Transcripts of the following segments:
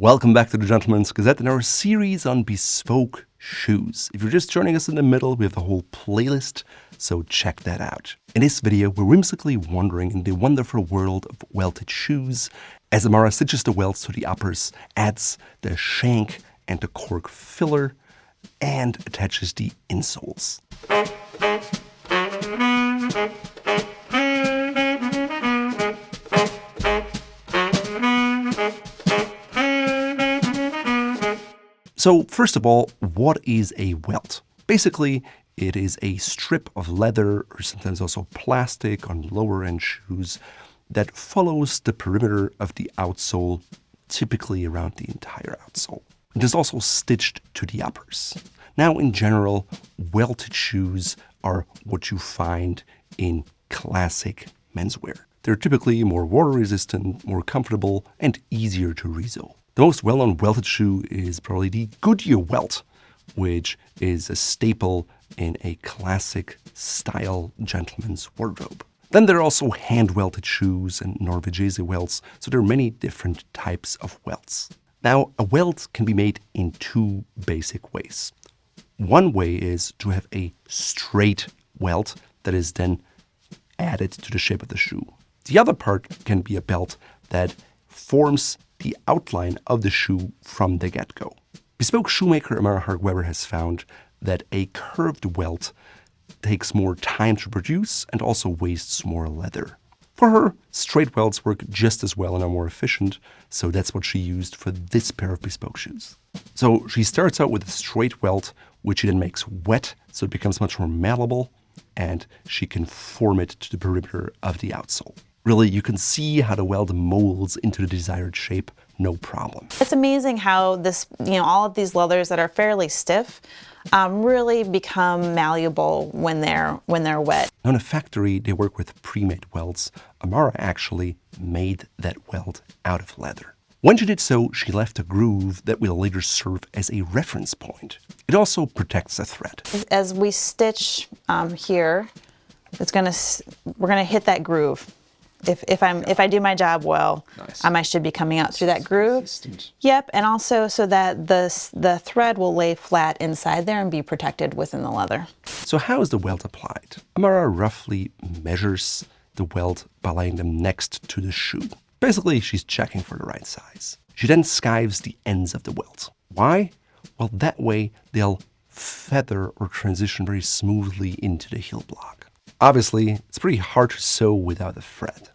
Welcome back to the Gentleman's Gazette and our series on bespoke shoes. If you're just joining us in the middle, we have the whole playlist, so check that out. In this video, we're whimsically wandering in the wonderful world of welted shoes as Amara stitches the welts to the uppers, adds the shank and the cork filler, and attaches the insoles. So first of all, what is a welt? Basically, it is a strip of leather or sometimes also plastic on lower end shoes that follows the perimeter of the outsole, typically around the entire outsole. It is also stitched to the uppers. Now, in general, welted shoes are what you find in classic menswear. They're typically more water resistant, more comfortable, and easier to resole. The most well-known welted shoe is probably the Goodyear Welt, which is a staple in a classic style gentleman's wardrobe. Then there are also hand-welted shoes and Norvegese welts, so there are many different types of welts. Now, a welt can be made in two basic ways. One way is to have a straight welt that is then added to the shape of the shoe. The other part can be a belt that forms the outline of the shoe from the get-go. Bespoke shoemaker Amara Hark has found that a curved welt takes more time to produce and also wastes more leather. For her, straight welts work just as well and are more efficient, so that's what she used for this pair of bespoke shoes. So she starts out with a straight welt, which she then makes wet so it becomes much more malleable, and she can form it to the perimeter of the outsole. Really, you can see how the welt molds into the desired shape, no problem. It's amazing how this, all of these leathers that are fairly stiff really become malleable when they're wet. Now in a factory, they work with pre-made welts. Amara actually made that welt out of leather. When she did so, she left a groove that will later serve as a reference point. It also protects the thread. As we stitch here, we're gonna hit that groove. If I do my job well, nice. I should be coming out through that groove. Consistent. Yep, and also so that the thread will lay flat inside there and be protected within the leather. So how is the welt applied? Amara roughly measures the welt by laying them next to the shoe. Basically, she's checking for the right size. She then skives the ends of the welt. Why? Well, that way they'll feather or transition very smoothly into the heel block. Obviously, it's pretty hard to sew without a thread.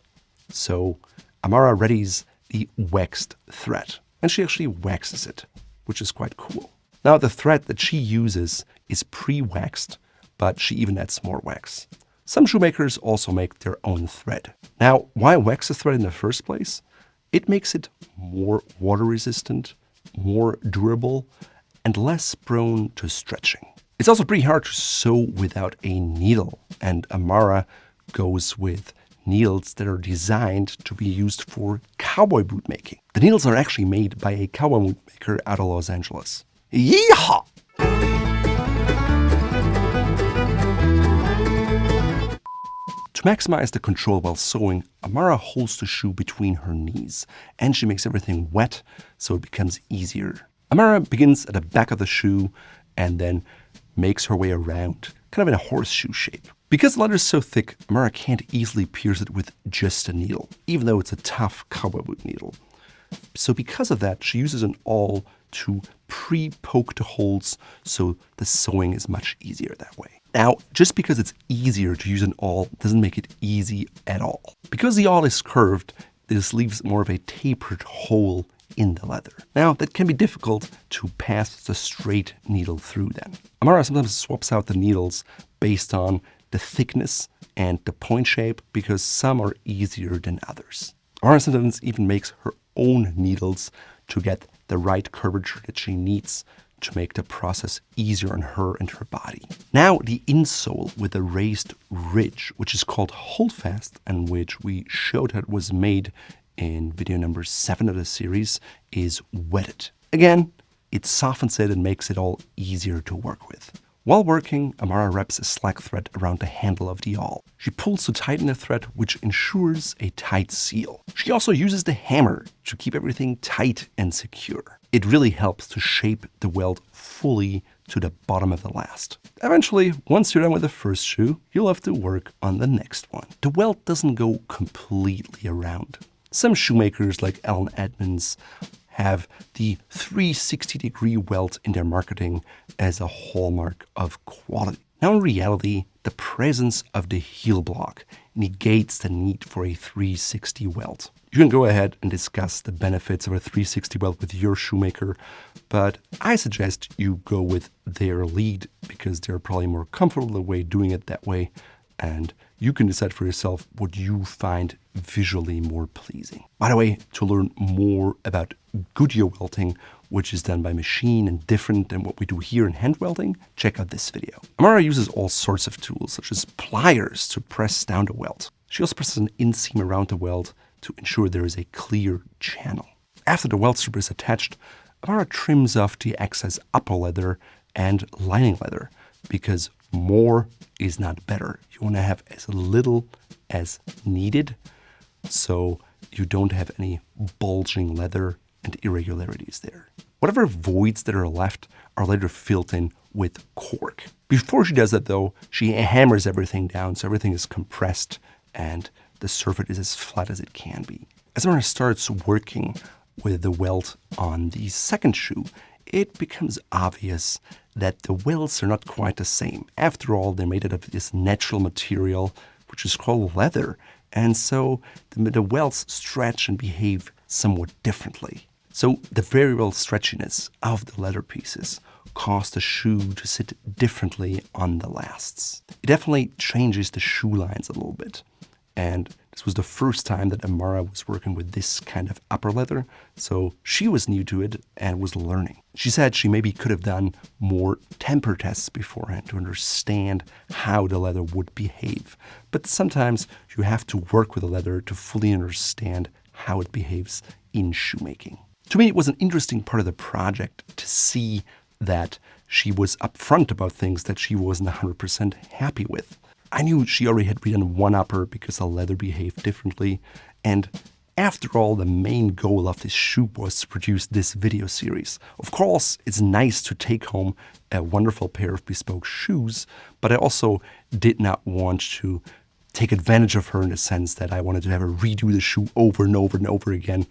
So Amara readies the waxed thread, and she actually waxes it, which is quite cool. Now, the thread that she uses is pre-waxed, but she even adds more wax. Some shoemakers also make their own thread. Now, why wax a thread in the first place? It makes it more water resistant, more durable, and less prone to stretching. It's also pretty hard to sew without a needle, and Amara goes with needles that are designed to be used for cowboy boot making. The needles are actually made by a cowboy boot maker out of Los Angeles. Yeehaw! To maximize the control while sewing, Amara holds the shoe between her knees, and she makes everything wet so it becomes easier. Amara begins at the back of the shoe and then makes her way around, kind of in a horseshoe shape. Because the leather is so thick, Amara can't easily pierce it with just a needle, even though it's a tough cowboy boot needle. So because of that, she uses an awl to pre-poke the holes so the sewing is much easier that way. Now, just because it's easier to use an awl doesn't make it easy at all. Because the awl is curved, this leaves more of a tapered hole in the leather. Now, that can be difficult to pass the straight needle through then. Amara sometimes swaps out the needles based on the thickness and the point shape because some are easier than others. Amara sometimes even makes her own needles to get the right curvature that she needs to make the process easier on her and her body. Now, the insole with a raised ridge, which is called holdfast and which we showed how it was made in video number 7 of the series, is wetted. Again, it softens it and makes it all easier to work with. While working, Amara wraps a slack thread around the handle of the awl. She pulls to tighten the thread, which ensures a tight seal. She also uses the hammer to keep everything tight and secure. It really helps to shape the welt fully to the bottom of the last. Eventually, once you're done with the first shoe, you'll have to work on the next one. The welt doesn't go completely around. Some shoemakers like Allen Edmonds have the 360-degree welt in their marketing as a hallmark of quality. Now in reality, the presence of the heel block negates the need for a 360 welt. You can go ahead and discuss the benefits of a 360 welt with your shoemaker, but I suggest you go with their lead because they're probably more comfortable the way doing it that way, and you can decide for yourself what you find visually more pleasing. By the way, to learn more about Goodyear welting, which is done by machine and different than what we do here in hand welting, check out this video. Amara uses all sorts of tools, such as pliers to press down the welt. She also presses an inseam around the welt to ensure there is a clear channel. After the welt strip is attached, Amara trims off the excess upper leather and lining leather because more is not better. You want to have as little as needed so you don't have any bulging leather and irregularities there. Whatever voids that are left are later filled in with cork. Before she does that though, she hammers everything down so everything is compressed and the surface is as flat as it can be. As Amara starts working with the welt on the second shoe, it becomes obvious that the welts are not quite the same. After all, they're made out of this natural material, which is called leather, and so the welts stretch and behave somewhat differently. So the variable stretchiness of the leather pieces cause the shoe to sit differently on the lasts. It definitely changes the shoe lines a little bit, and this was the first time that Amara was working with this kind of upper leather, so she was new to it and was learning. She said she maybe could have done more temper tests beforehand to understand how the leather would behave. But sometimes you have to work with the leather to fully understand how it behaves in shoemaking. To me, it was an interesting part of the project to see that she was upfront about things that she wasn't 100% happy with. I knew she already had redone one upper because the leather behaved differently, and after all, the main goal of this shoe was to produce this video series. Of course, it's nice to take home a wonderful pair of bespoke shoes, but I also did not want to take advantage of her in the sense that I wanted to have her redo the shoe over and over and over again,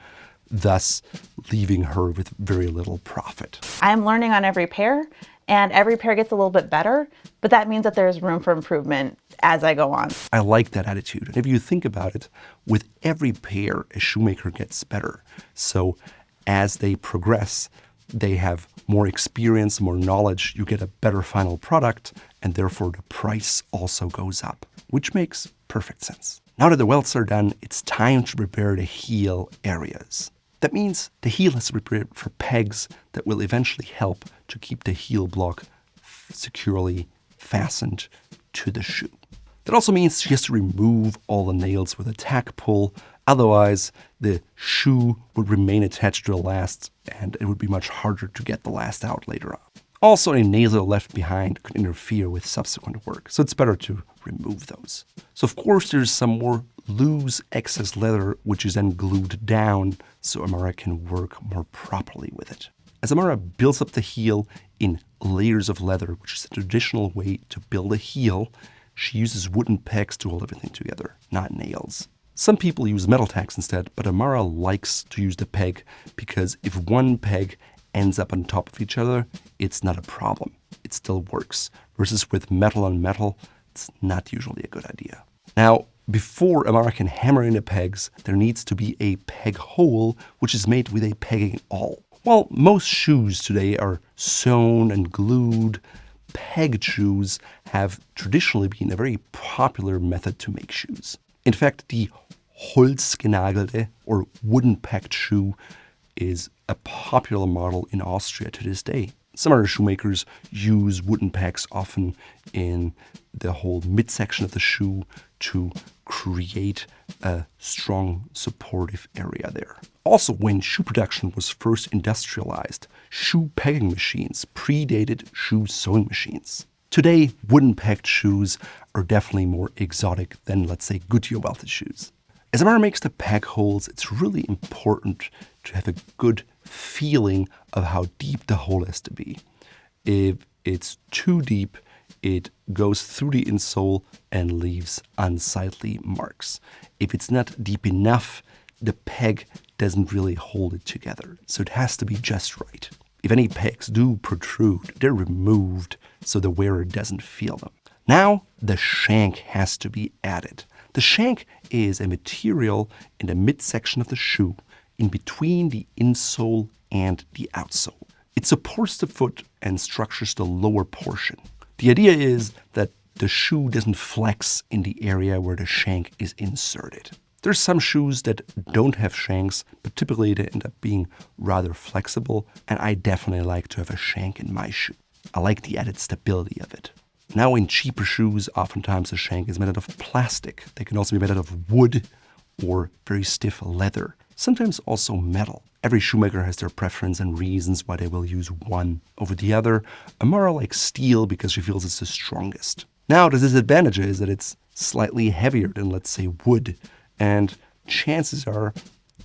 thus leaving her with very little profit. I'm learning on every pair, and every pair gets a little bit better, but that means that there's room for improvement as I go on. I like that attitude. And if you think about it, with every pair, a shoemaker gets better. So as they progress, they have more experience, more knowledge, you get a better final product, and therefore the price also goes up, which makes perfect sense. Now that the welts are done, it's time to prepare the heel areas. That means the heel has to be prepared for pegs that will eventually help to keep the heel block securely fastened to the shoe. That also means she has to remove all the nails with a tack pull, otherwise the shoe would remain attached to the last and it would be much harder to get the last out later on. Also, any nails that are left behind could interfere with subsequent work, so it's better to remove those. So of course there's some more loose excess leather which is then glued down so Amara can work more properly with it. As Amara builds up the heel in layers of leather, which is a traditional way to build a heel, she uses wooden pegs to hold everything together, not nails. Some people use metal tacks instead, but Amara likes to use the peg because if one peg ends up on top of each other, it's not a problem. It still works. Versus with metal on metal, it's not usually a good idea. Now, before Amara can hammer in the pegs, there needs to be a peg hole, which is made with a pegging awl. While most shoes today are sewn and glued, pegged shoes have traditionally been a very popular method to make shoes. In fact, the Holzgenagelte or wooden pegged shoe is a popular model in Austria to this day. Some other shoemakers use wooden pegs often in the whole midsection of the shoe to create a strong supportive area there. Also, when shoe production was first industrialized, shoe pegging machines predated shoe sewing machines. Today, wooden pegged shoes are definitely more exotic than, let's say, Goodyear welted shoes. As Amara makes the peg holes, it's really important to have a good feeling of how deep the hole has to be. If it's too deep, it goes through the insole and leaves unsightly marks. If it's not deep enough, the peg doesn't really hold it together. So it has to be just right. If any pegs do protrude, they're removed so the wearer doesn't feel them. Now the shank has to be added. The shank is a material in the midsection of the shoe, in between the insole and the outsole. It supports the foot and structures the lower portion. The idea is that the shoe doesn't flex in the area where the shank is inserted. There's some shoes that don't have shanks, but typically they end up being rather flexible, and I definitely like to have a shank in my shoe. I like the added stability of it. Now in cheaper shoes, oftentimes the shank is made out of plastic. They can also be made out of wood or very stiff leather, sometimes also metal. Every shoemaker has their preference and reasons why they will use one over the other. Amara likes steel because she feels it's the strongest. Now the disadvantage is that it's slightly heavier than, let's say, wood, and chances are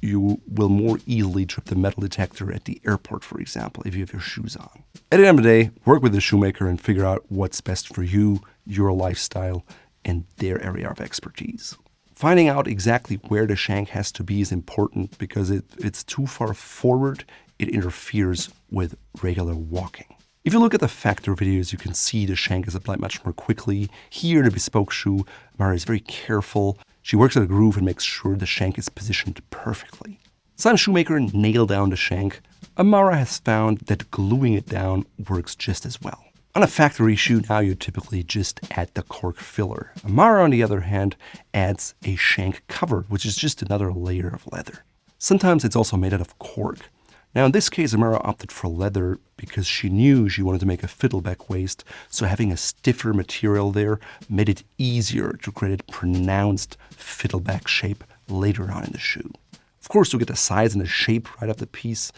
you will more easily trip the metal detector at the airport, for example, if you have your shoes on. At the end of the day, work with the shoemaker and figure out what's best for you, your lifestyle, and their area of expertise. Finding out exactly where the shank has to be is important because if it's too far forward, it interferes with regular walking. If you look at the factory videos, you can see the shank is applied much more quickly. Here in the bespoke shoe, Amara is very careful. She works at a groove and makes sure the shank is positioned perfectly. Some shoemaker nail down the shank. Amara has found that gluing it down works just as well. On a factory shoe now, you typically just add the cork filler. Amara, on the other hand, adds a shank cover, which is just another layer of leather. Sometimes it's also made out of cork. Now in this case, Amara opted for leather because she knew she wanted to make a fiddleback waist, so having a stiffer material there made it easier to create a pronounced fiddleback shape later on in the shoe. Of course, to get the size and the shape right of the piece,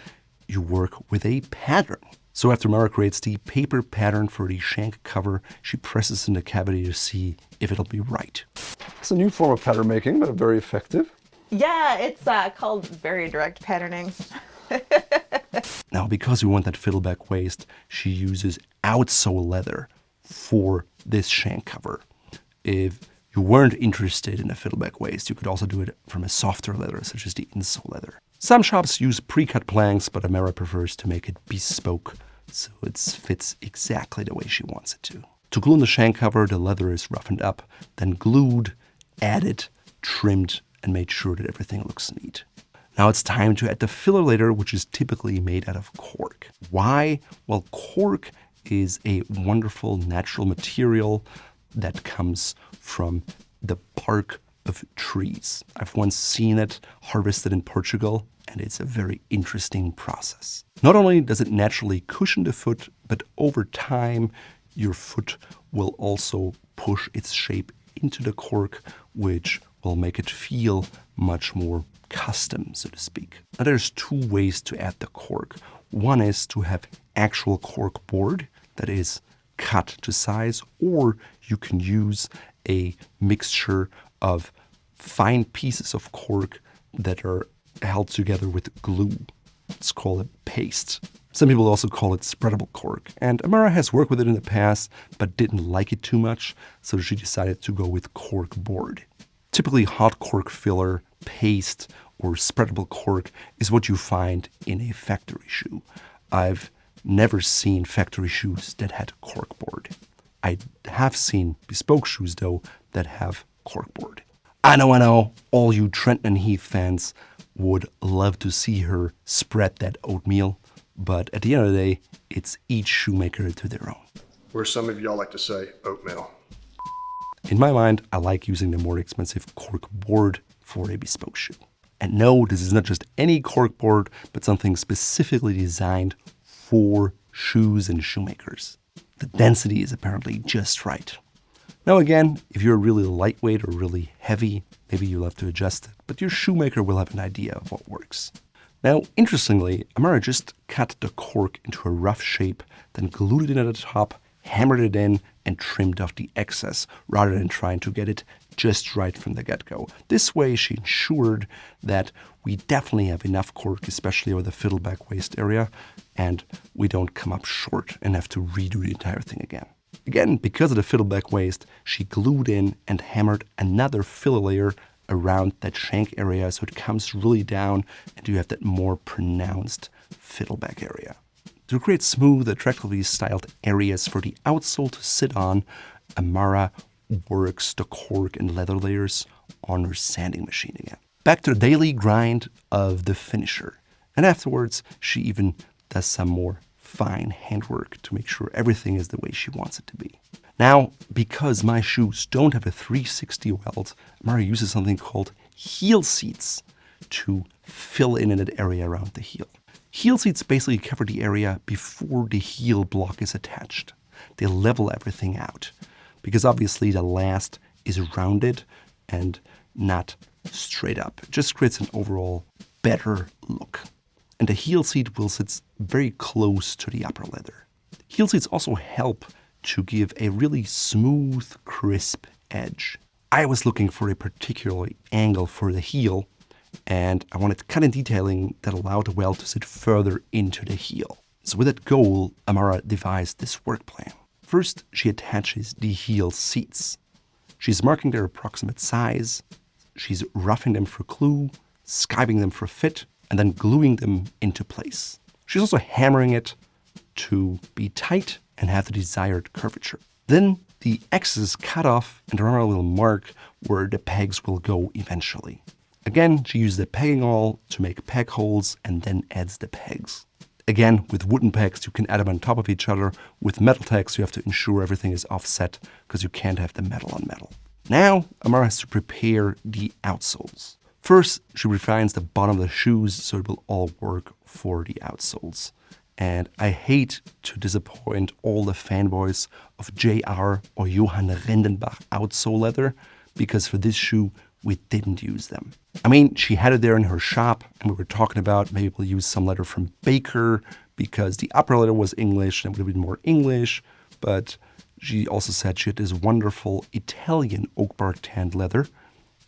you work with a pattern. So after Amara creates the paper pattern for the shank cover, she presses in the cavity to see if it'll be right. It's a new form of pattern making, but very effective. Yeah, it's called very direct patterning. Now, because we want that fiddleback waist, she uses outsole leather for this shank cover. If you weren't interested in a fiddleback waist, you could also do it from a softer leather, such as the insole leather. Some shops use pre-cut planks, but Amara prefers to make it bespoke, so it fits exactly the way she wants it to. To glue on the shank cover, the leather is roughened up, then glued, added, trimmed, and made sure that everything looks neat. Now it's time to add the filler later, which is typically made out of cork. Why? Well, cork is a wonderful natural material that comes from the bark of trees. I've once seen it harvested in Portugal, and it's a very interesting process. Not only does it naturally cushion the foot, but over time, your foot will also push its shape into the cork, which will make it feel much more custom, so to speak. Now there's two ways to add the cork. One is to have actual cork board that is cut to size, or you can use a mixture of fine pieces of cork that are held together with glue. It's called a paste. Some people also call it spreadable cork. And Amara has worked with it in the past, but didn't like it too much, so she decided to go with cork board. Typically, hot cork filler, paste, or spreadable cork is what you find in a factory shoe. I've never seen factory shoes that had cork board. I have seen bespoke shoes, though, that have cork board. I know, all you Trenton and Heath fans would love to see her spread that oatmeal, but at the end of the day, it's each shoemaker to their own. Or some of y'all like to say, oatmeal. In my mind, I like using the more expensive cork board for a bespoke shoe. And no, this is not just any cork board, but something specifically designed for shoes and shoemakers. The density is apparently just right. Now again, if you're really lightweight or really heavy, maybe you'll have to adjust it, but your shoemaker will have an idea of what works. Now, interestingly, Amara just cut the cork into a rough shape, then glued it in at the top, hammered it in, and trimmed off the excess rather than trying to get it just right from the get-go. This way she ensured that we definitely have enough cork, especially over the fiddleback waist area, and we don't come up short and have to redo the entire thing again. Again, because of the fiddleback waist, she glued in and hammered another filler layer around that shank area so it comes really down and you have that more pronounced fiddleback area. To create smooth, attractively styled areas for the outsole to sit on, Amara works the cork and leather layers on her sanding machine again. Back to the daily grind of the finisher. And afterwards, she even does some more fine handwork to make sure everything is the way she wants it to be. Now, because my shoes don't have a 360 welt, Amara uses something called heel seats to fill in that area around the heel. Heel seats basically cover the area before the heel block is attached. They level everything out because obviously the last is rounded and not straight up. It just creates an overall better look. And the heel seat will sit very close to the upper leather. Heel seats also help to give a really smooth, crisp edge. I was looking for a particular angle for the heel, and I wanted cut and detailing that allowed the welt to sit further into the heel. So with that goal, Amara devised this work plan. First, she attaches the heel seats. She's marking their approximate size, she's roughing them for glue, skiving them for fit, and then gluing them into place. She's also hammering it to be tight and have the desired curvature. Then the excess is cut off and Amara will mark where the pegs will go eventually. Again, she uses the pegging awl to make peg holes and then adds the pegs. Again, with wooden pegs, you can add them on top of each other. With metal pegs, you have to ensure everything is offset because you can't have the metal on metal. Now, Amara has to prepare the outsoles. First, she refines the bottom of the shoes so it will all work for the outsoles. And I hate to disappoint all the fanboys of JR or Johann Rendenbach outsole leather, because for this shoe, we didn't use them. I mean, she had it there in her shop, and we were talking about maybe we'll use some leather from Baker, because the upper leather was English and it would have been more English, but she also said she had this wonderful Italian oak bark tanned leather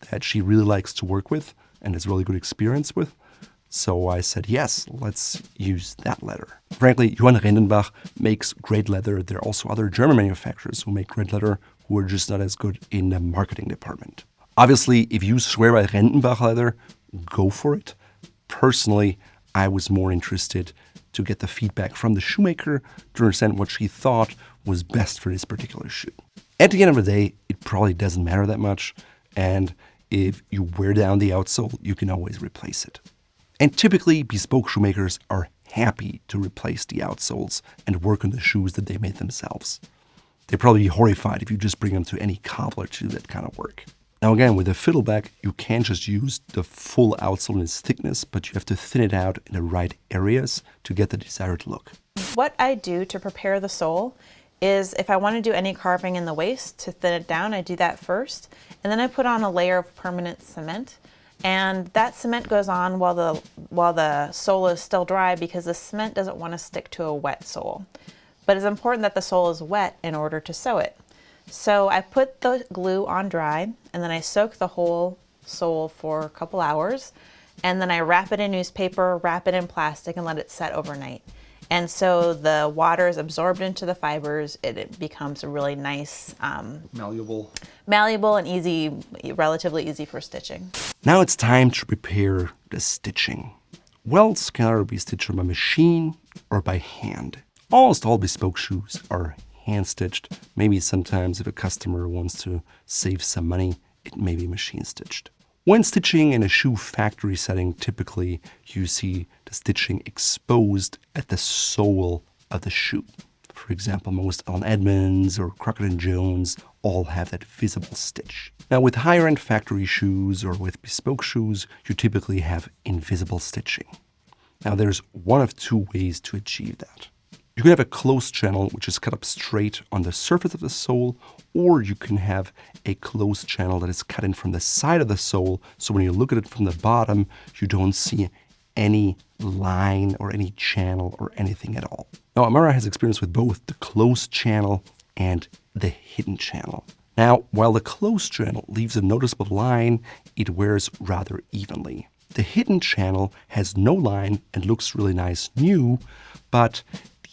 that she really likes to work with and has really good experience with. So I said, yes, let's use that leather. Frankly, Johann Rendenbach makes great leather. There are also other German manufacturers who make great leather who are just not as good in the marketing department. Obviously, if you swear by Rendenbach leather, go for it. Personally, I was more interested to get the feedback from the shoemaker to understand what she thought was best for this particular shoe. At the end of the day, it probably doesn't matter that much. And if you wear down the outsole, you can always replace it. And typically, bespoke shoemakers are happy to replace the outsoles and work on the shoes that they made themselves. They'd probably be horrified if you just bring them to any cobbler to do that kind of work. Now again, with a fiddleback, you can't just use the full outsole in its thickness, but you have to thin it out in the right areas to get the desired look. What I do to prepare the sole is if I want to do any carving in the waist to thin it down, I do that first. And then I put on a layer of permanent cement. And that cement goes on while the sole is still dry, because the cement doesn't want to stick to a wet sole. But it's important that the sole is wet in order to sew it. So I put the glue on dry, and then I soak the whole sole for a couple hours, and then I wrap it in newspaper, wrap it in plastic, and let it set overnight. And so the water is absorbed into the fibers. It becomes a really nice, malleable and easy, relatively easy for stitching. Now it's time to prepare the stitching. Welts can either be stitched by machine or by hand. Almost all bespoke shoes are hand stitched. Maybe sometimes if a customer wants to save some money, it may be machine stitched. When stitching in a shoe factory setting, typically you see the stitching exposed at the sole of the shoe. For example, most Allen Edmonds or Crockett & Jones all have that visible stitch. Now with higher end factory shoes or with bespoke shoes, you typically have invisible stitching. Now there's one of two ways to achieve that. You can have a closed channel which is cut up straight on the surface of the sole, or you can have a closed channel that is cut in from the side of the sole, so when you look at it from the bottom, you don't see any line or any channel or anything at all. Now Amara has experience with both the closed channel and the hidden channel. Now, while the closed channel leaves a noticeable line, it wears rather evenly. The hidden channel has no line and looks really nice new, but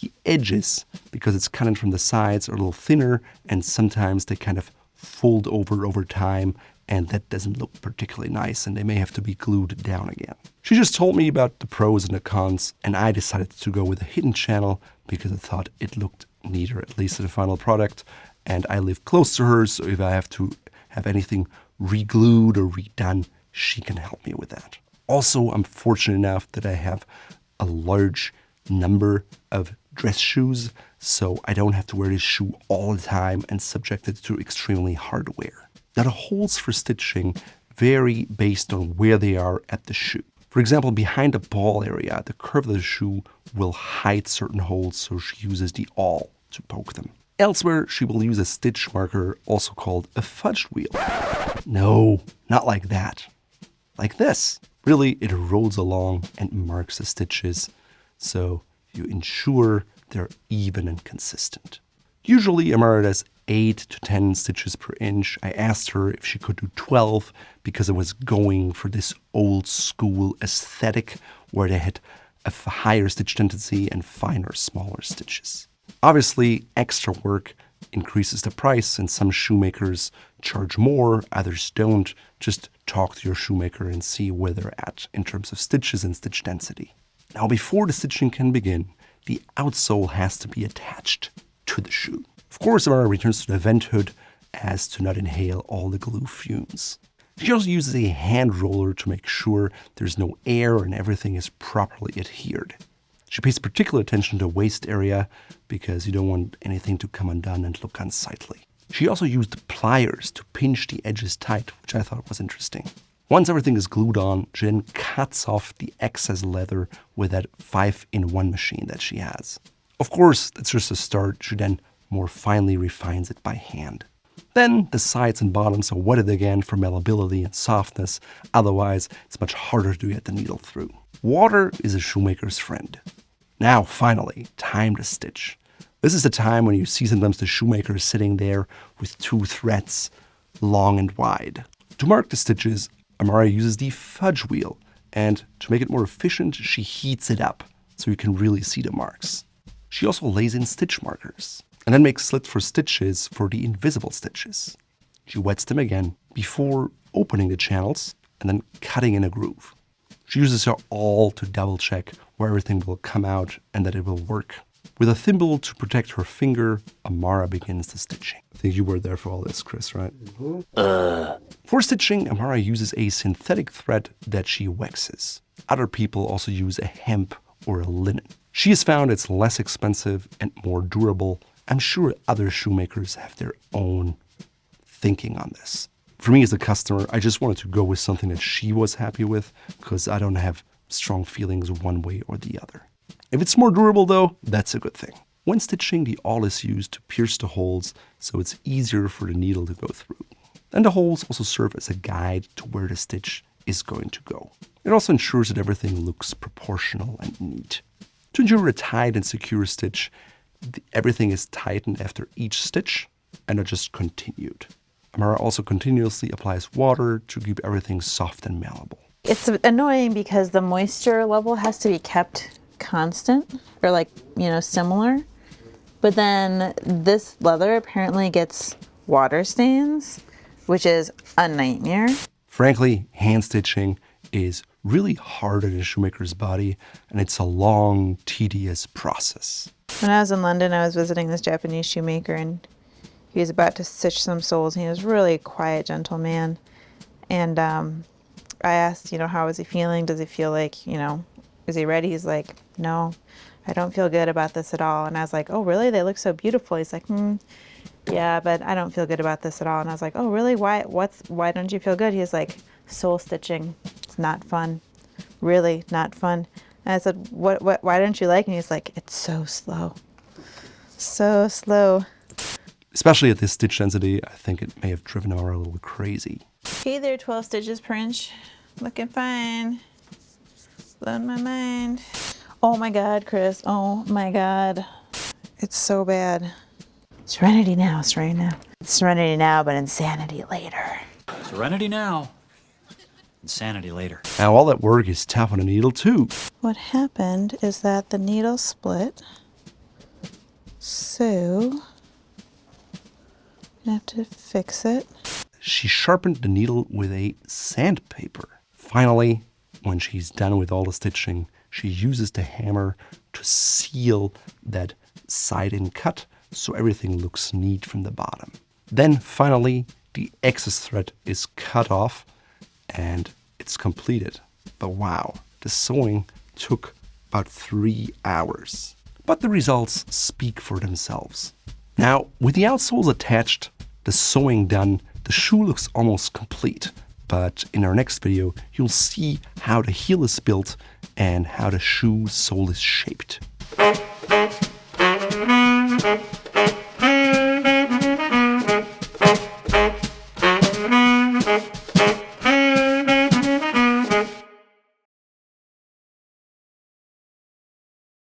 the edges, because it's cut in from the sides, are a little thinner, and sometimes they kind of fold over time, and that doesn't look particularly nice, and they may have to be glued down again. She just told me about the pros and the cons, and I decided to go with a hidden channel because I thought it looked neater, at least in the final product, and I live close to her, so if I have to have anything re-glued or redone, she can help me with that. Also, I'm fortunate enough that I have a large number of dress shoes, so I don't have to wear this shoe all the time and subject it to extremely hard wear. Now, the holes for stitching vary based on where they are at the shoe. For example, behind the ball area, the curve of the shoe will hide certain holes, so she uses the awl to poke them. Elsewhere, she will use a stitch marker, also called a fudge wheel. No, not like that. Like this. Really, it rolls along and marks the stitches, so you ensure they're even and consistent. Usually, Amara does 8 to 10 stitches per inch. I asked her if she could do 12 because I was going for this old school aesthetic where they had a higher stitch density and finer, smaller stitches. Obviously, extra work increases the price, and some shoemakers charge more, others don't. Just talk to your shoemaker and see where they're at in terms of stitches and stitch density. Now, before the stitching can begin, the outsole has to be attached to the shoe. Of course, Amara returns to the vent hood as to not inhale all the glue fumes. She also uses a hand roller to make sure there's no air and everything is properly adhered. She pays particular attention to the waist area because you don't want anything to come undone and look unsightly. She also used pliers to pinch the edges tight, which I thought was interesting. Once everything is glued on, she then cuts off the excess leather with that 5-in-1 machine that she has. Of course, that's just a start. She then more finely refines it by hand. Then the sides and bottoms are wetted again for malleability and softness, otherwise it's much harder to get the needle through. Water is a shoemaker's friend. Now, finally, time to stitch. This is the time when you see sometimes the shoemaker sitting there with 2 threads, long and wide. To mark the stitches, Amara uses the fudge wheel, and to make it more efficient, she heats it up so you can really see the marks. She also lays in stitch markers, and then makes slits for stitches for the invisible stitches. She wets them again before opening the channels and then cutting in a groove. She uses her awl to double check where everything will come out and that it will work. With a thimble to protect her finger, Amara begins the stitching. I think you were there for all this, Chris, right? For stitching, Amara uses a synthetic thread that she waxes. Other people also use a hemp or a linen. She has found it's less expensive and more durable. I'm sure other shoemakers have their own thinking on this. For me as a customer, I just wanted to go with something that she was happy with because I don't have strong feelings one way or the other. If it's more durable though, that's a good thing. When stitching, the awl is used to pierce the holes so it's easier for the needle to go through. And the holes also serve as a guide to where the stitch is going to go. It also ensures that everything looks proportional and neat. To ensure a tight and secure stitch, everything is tightened after each stitch and not just continued. Amara also continuously applies water to keep everything soft and malleable. It's annoying because the moisture level has to be kept constant or similar. But then this leather apparently gets water stains, which is a nightmare. Frankly, hand stitching is really hard on a shoemaker's body, and it's a long, tedious process. When I was in London, I was visiting this Japanese shoemaker, and he was about to stitch some soles, and he was really a quiet, gentle man. And I asked, how is he feeling? Does he feel like, is he ready? He's like, no, I don't feel good about this at all. And I was like, oh, really? They look so beautiful. He's like, yeah, but I don't feel good about this at all. And I was like, oh, really? Why don't you feel good? He's like, sole stitching. It's not fun. Really not fun. And I said, why don't you like it? And he's like, it's so slow. So slow. Especially at this stitch density, I think it may have driven her a little crazy. Hey there, 12 stitches per inch. Looking fine. Blowing my mind. Oh my God, Chris. Oh my God. It's so bad. Serenity now, serenity now. Serenity now, but insanity later. Serenity now, insanity later. Now all that work is tough on a needle too. What happened is that the needle split. So, I have to fix it. She sharpened the needle with a sandpaper. Finally, when she's done with all the stitching, she uses the hammer to seal that side-in cut so everything looks neat from the bottom. Then finally, the excess thread is cut off and it's completed. But wow, the sewing took about 3 hours. But the results speak for themselves. Now, with the outsoles attached, the sewing done, the shoe looks almost complete. But in our next video, you'll see how the heel is built and how the shoe sole is shaped.